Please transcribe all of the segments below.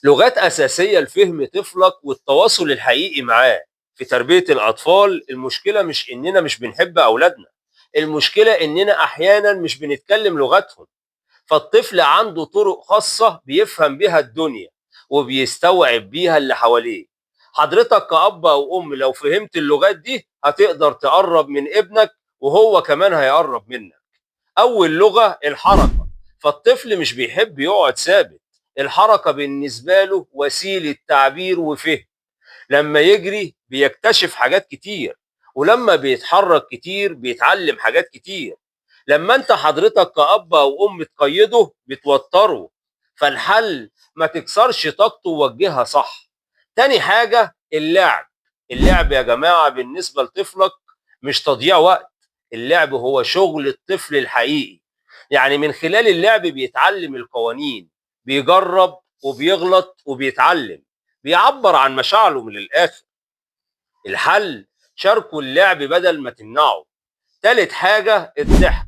لغات أساسية لفهم طفلك والتواصل الحقيقي معاه. في تربية الأطفال المشكلة مش إننا مش بنحب أولادنا، المشكلة إننا أحيانا مش بنتكلم لغتهم. فالطفل عنده طرق خاصة بيفهم بيها الدنيا وبيستوعب بيها اللي حواليه. حضرتك كأب أو أم لو فهمت اللغات دي هتقدر تقرب من ابنك وهو كمان هيقرب منك. أول لغة الحركة، فالطفل مش بيحب يقعد ثابت. الحركة بالنسبة له وسيلة تعبير وفهم. لما يجري بيكتشف حاجات كتير، ولما بيتحرك كتير بيتعلم حاجات كتير. لما انت حضرتك كأب أو أم تقيده بتوتره. فالحل ما تكسرش طاقته ووجهها صح. تاني حاجة اللعب. اللعب يا جماعة بالنسبة لطفلك مش تضييع وقت، اللعب هو شغل الطفل الحقيقي. يعني من خلال اللعب بيتعلم القوانين، بيجرب وبيغلط وبيتعلم، بيعبر عن مشاعره من الآخر. الحل شاركوا اللعب بدل ما تمنعه. تالت حاجة الضحك.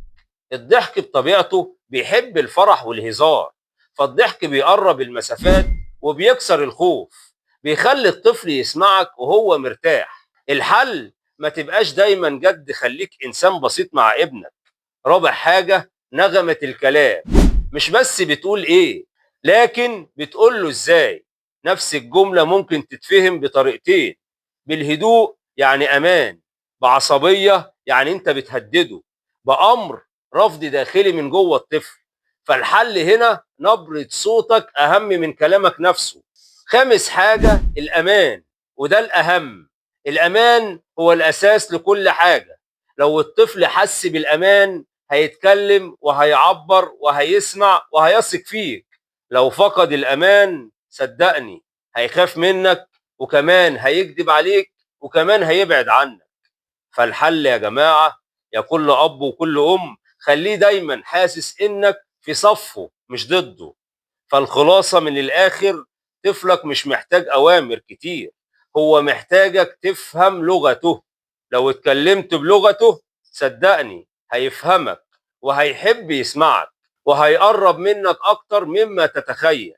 الضحك بطبيعته بيحب الفرح والهزار، فالضحك بيقرب المسافات وبيكسر الخوف، بيخلي الطفل يسمعك وهو مرتاح. الحل ما تبقاش دايما جد، خليك إنسان بسيط مع ابنك. رابع حاجة نغمة الكلام. مش بس بتقول إيه، لكن بتقول له إزاي. نفس الجملة ممكن تتفهم بطريقتين: بالهدوء يعني أمان، بعصبية يعني أنت بتهدده، بأمر رفض داخلي من جوه الطفل. فالحل هنا نبرة صوتك أهم من كلامك نفسه. خامس حاجة الأمان، وده الأهم. الأمان هو الأساس لكل حاجة. لو الطفل حس بالأمان هيتكلم وهيعبر وهيسمع وهيثق فيك. لو فقد الأمان صدقني هيخاف منك، وكمان هيكذب عليك، وكمان هيبعد عنك. فالحل يا جماعة، يا كل أب وكل أم، خليه دايما حاسس إنك في صفه مش ضده. فالخلاصة من الآخر، طفلك مش محتاج أوامر كتير، هو محتاجك تفهم لغته. لو اتكلمت بلغته صدقني هيفهمك وهيحب يسمعك وهيقرب منك أكتر مما تتخيل.